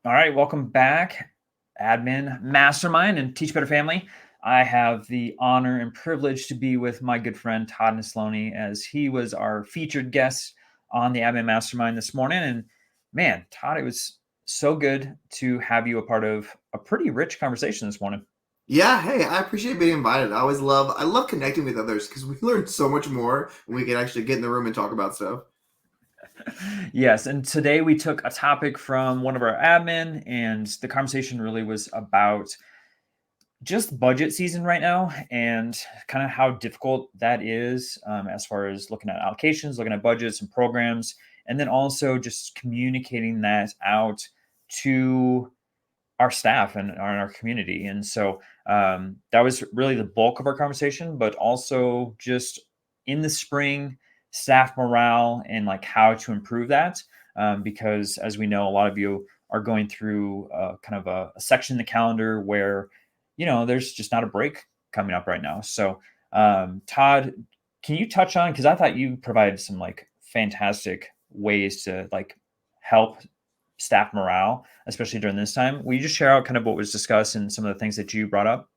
All right, welcome back, Admin Mastermind and Teach Better Family. I have the honor and privilege to be with my good friend Todd Nesloney, as he was our featured guest on the Admin Mastermind this morning. And man, Todd, it was so good to have you a part of a pretty rich conversation this morning. Yeah, hey, I appreciate being invited. I love connecting with others because we learn so much more when we can actually get in the room and talk about stuff. Yes, and today we took a topic from one of our admin, and the conversation really was about just budget season right now and kind of how difficult that is, as far as looking at allocations, looking at budgets and programs, and then also just communicating that out to our staff and our community. And so that was really the bulk of our conversation, but also just in the spring, staff morale and like how to improve that. Because as we know, a lot of you are going through kind of a section in the calendar where, there's just not a break coming up right now. So, Todd, can you touch on, because I thought you provided some like fantastic ways to like help staff morale, especially during this time. Will you just share out kind of what was discussed and some of the things that you brought up?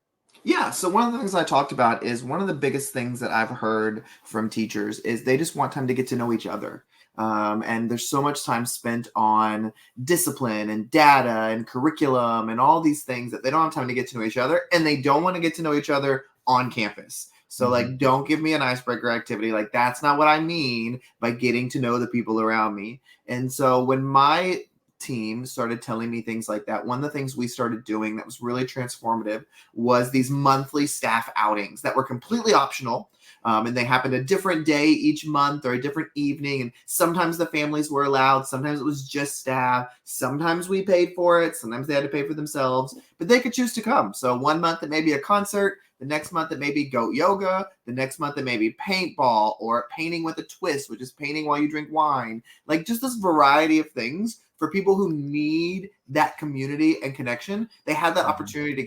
Yeah, so one of the things I talked about is one of the biggest things that I've heard from teachers is they just want time to get to know each other. And there's so much time spent on discipline and data and curriculum and all these things that they don't have time to get to know each other, and they don't want to get to know each other on campus. So, Mm-hmm. like, don't give me an icebreaker activity. Like, that's not what I mean by getting to know the people around me. And so, when my team started telling me things like that, one of the things we started doing that was really transformative was these monthly staff outings that were completely optional. And they happened a different day each month or a different evening. And sometimes the families were allowed. Sometimes it was just staff. Sometimes we paid for it. Sometimes they had to pay for themselves, but they could choose to come. So one month it may be a concert. The next month it may be goat yoga. The next month it may be paintball or painting with a twist, which is painting while you drink wine. Like just this variety of things for people who need that community and connection. They have that Mm-hmm. opportunity to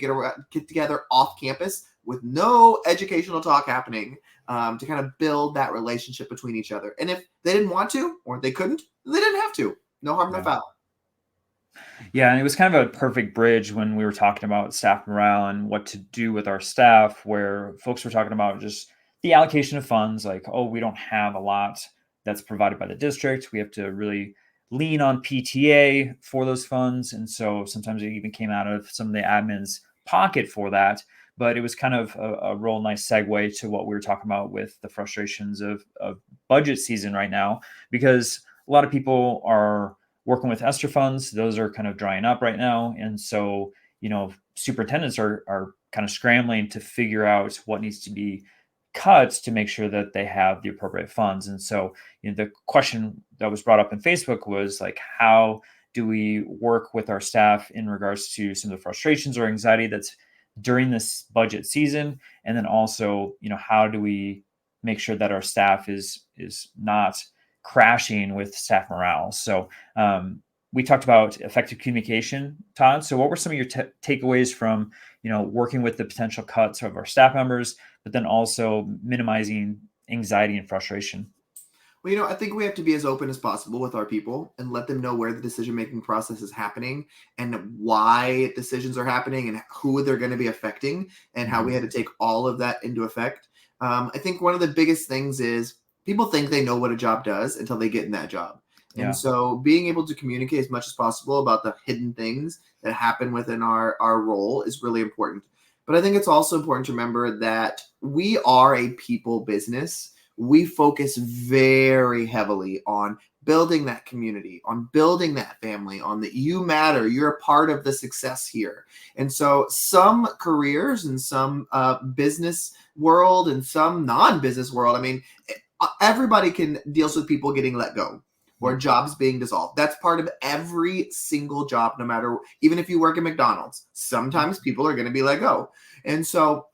get together off campus with no educational talk happening, to kind of build that relationship between each other. And if they didn't want to or they couldn't, they didn't have to. No harm, no Yeah. foul. Yeah. And it was kind of a perfect bridge when we were talking about staff morale and what to do with our staff, where folks were talking about just the allocation of funds, like, oh, we don't have a lot that's provided by the district. We have to really lean on PTA for those funds. And so sometimes it even came out of some of the admin's pocket for that. But it was kind of a real nice segue to what we were talking about with the frustrations of budget season right now, because a lot of people are working with ESSER funds. Those are kind of drying up right now. And so, superintendents are kind of scrambling to figure out what needs to be cut to make sure that they have the appropriate funds. And so, the question that was brought up in Facebook was like, how do we work with our staff in regards to some of the frustrations or anxiety that's during this budget season? And then also, how do we make sure that our staff is not crashing with staff morale? So we talked about effective communication, Todd. So what were some of your takeaways from working with the potential cuts of our staff members, but then also minimizing anxiety and frustration? Well, I think we have to be as open as possible with our people and let them know where the decision making process is happening and why decisions are happening and who they're going to be affecting and how we Mm-hmm. had to take all of that into effect. I think one of the biggest things is people think they know what a job does until they get in that job. And Yeah. so being able to communicate as much as possible about the hidden things that happen within our role is really important. But I think it's also important to remember that we are a people business. We focus very heavily on building that community, on building that family, on that you matter, you're a part of the success here. And so some careers and some business world and some non-business world, I mean, everybody can deals with people getting let go or Mm-hmm. jobs being dissolved. That's part of every single job, no matter, even if you work at McDonald's, sometimes people are going to be let go. And so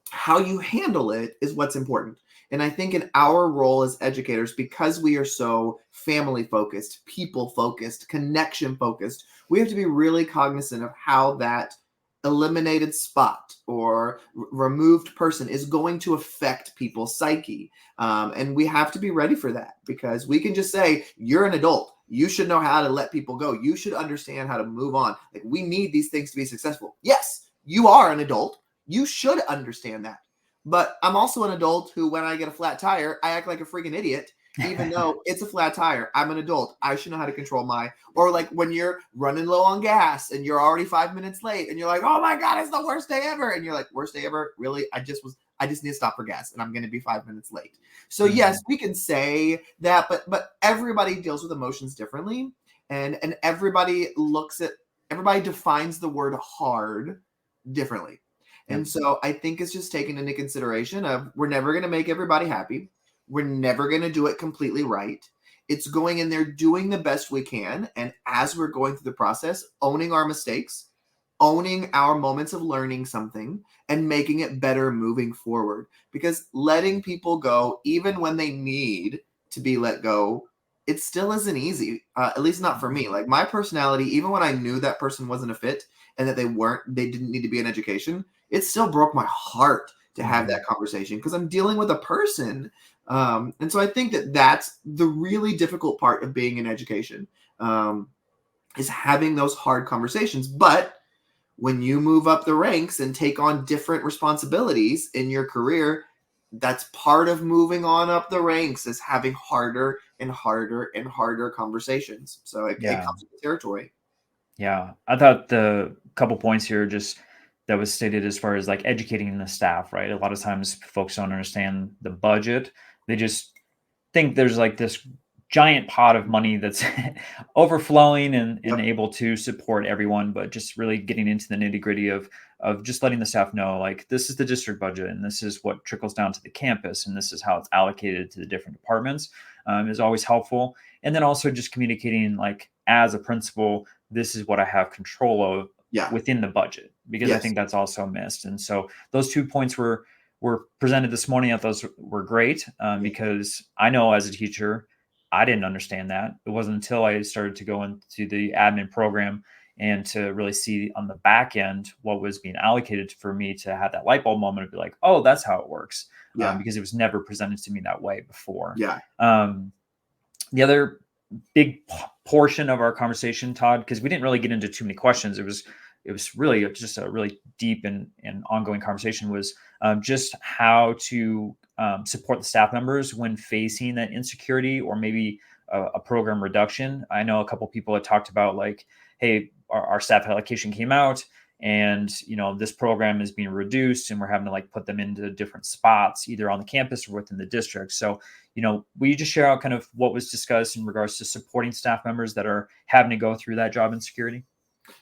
how you handle it is what's important. And I think in our role as educators, because we are so family focused, people focused, connection focused, we have to be really cognizant of how that eliminated spot or removed person is going to affect people's psyche. And we have to be ready for that because we can just say, you're an adult. You should know how to let people go. You should understand how to move on. Like, we need these things to be successful. Yes, you are an adult. You should understand that. But I'm also an adult who, when I get a flat tire, I act like a freaking idiot, even though it's a flat tire. I'm an adult. I should know how to control or like when you're running low on gas and you're already 5 minutes late and you're like, oh my God, it's the worst day ever. And you're like, worst day ever? Really? I just need to stop for gas and I'm going to be 5 minutes late. So yes, we can say that, but everybody deals with emotions differently. And everybody defines the word hard differently. And so I think it's just taken into consideration of, we're never going to make everybody happy. We're never going to do it completely right. It's going in there, doing the best we can. And as we're going through the process, owning our mistakes, owning our moments of learning something, and making it better moving forward. Because letting people go, even when they need to be let go, it still isn't easy, at least not for me. Like, my personality, even when I knew that person wasn't a fit and that they didn't need to be in education, it still broke my heart to have that conversation because I'm dealing with a person. And so I think that that's the really difficult part of being in education, is having those hard conversations. But when you move up the ranks and take on different responsibilities in your career, that's part of moving on up the ranks, is having harder and harder and harder conversations. So it comes with the territory. Yeah. I thought the couple points here just that was stated as far as like educating the staff, right? A lot of times folks don't understand the budget. They just think there's like this giant pot of money that's overflowing and able to support everyone, but just really getting into the nitty gritty of just letting the staff know, like, this is the district budget and this is what trickles down to the campus and this is how it's allocated to the different departments, is always helpful. And then also just communicating, like, as a principal, this is what I have control of within the budget, because I think that's also missed. And so those 2 points were presented this morning. I thought those were great, because I know as a teacher, I didn't understand that. It wasn't until I started to go into the admin program and to really see on the back end what was being allocated for me to have that light bulb moment of be like, oh, that's how it works. Because it was never presented to me that way before. The other big portion of our conversation, Todd, because we didn't really get into too many questions. It was really just a really deep and ongoing conversation, was just how to support the staff members when facing that insecurity or maybe a program reduction. I know a couple people had talked about, like, hey, our staff allocation came out and, this program is being reduced and we're having to, like, put them into different spots, either on the campus or within the district. So, will you just share out kind of what was discussed in regards to supporting staff members that are having to go through that job insecurity?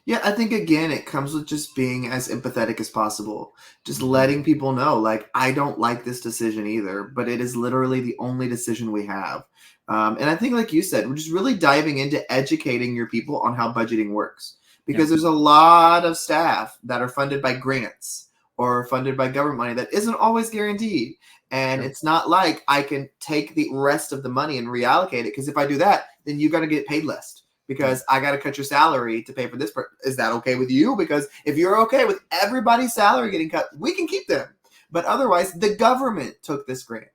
Yeah, I think, again, it comes with just being as empathetic as possible. Just letting people know, like, I don't like this decision either, but it is literally the only decision we have. And I think, like you said, we're just really diving into educating your people on how budgeting works. Because there's a lot of staff that are funded by grants or funded by government money that isn't always guaranteed. And it's not like I can take the rest of the money and reallocate it, because if I do that, then you got to get paid less, because I got to cut your salary to pay for this. Is that okay with you? Because if you're okay with everybody's salary getting cut, we can keep them. But otherwise, the government took this grant.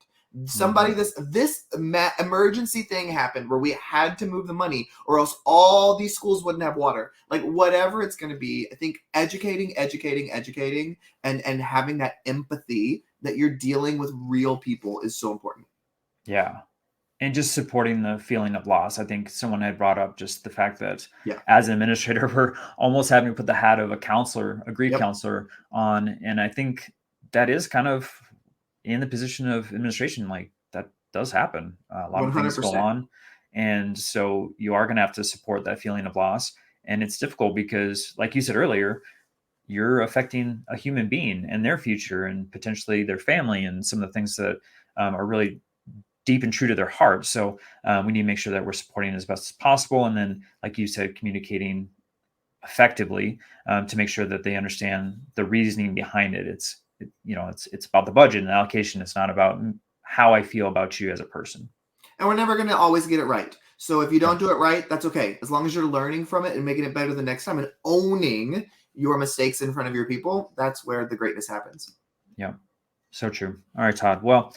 Somebody, this emergency thing happened where we had to move the money, or else all these schools wouldn't have water. Like, whatever it's going to be, I think educating, and having that empathy that you're dealing with real people is so important. Yeah. And just supporting the feeling of loss. I think someone had brought up just the fact that as an administrator, we're almost having to put the hat of a counselor, a grief counselor on. And I think that is kind of in the position of administration. Like, that does happen. A lot of things go on. And so you are going to have to support that feeling of loss. And it's difficult because, like you said earlier, you're affecting a human being and their future and potentially their family and some of the things that are really deep and true to their heart. So we need to make sure that we're supporting as best as possible. And then, like you said, communicating effectively to make sure that they understand the reasoning behind it. It's about the budget and allocation. It's not about how I feel about you as a person. And we're never going to always get it right. So if you don't do it right, that's okay. As long as you're learning from it and making it better the next time and owning your mistakes in front of your people, that's where the greatness happens. Yeah, so true. All right, Todd. Well,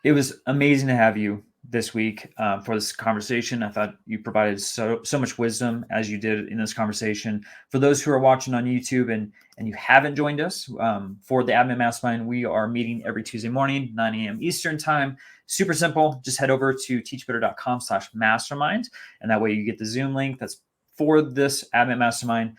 it was amazing to have you this week for this conversation. I thought you provided so much wisdom as you did in this conversation. For those who are watching on YouTube and you haven't joined us for the Admin Mastermind, we are meeting every Tuesday morning, 9 a.m. Eastern time. Super simple. Just head over to teachbetter.com/mastermind, and that way you get the Zoom link that's for this Admin Mastermind.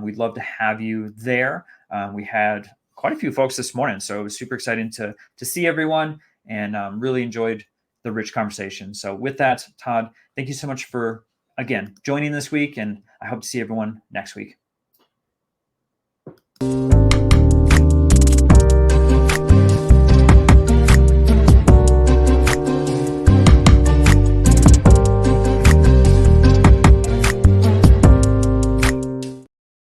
We'd love to have you there. We had quite a few folks this morning, so it was super exciting to see everyone, and really enjoyed the rich conversation. So with that, Todd, thank you so much for, again, joining this week, and I hope to see everyone next week.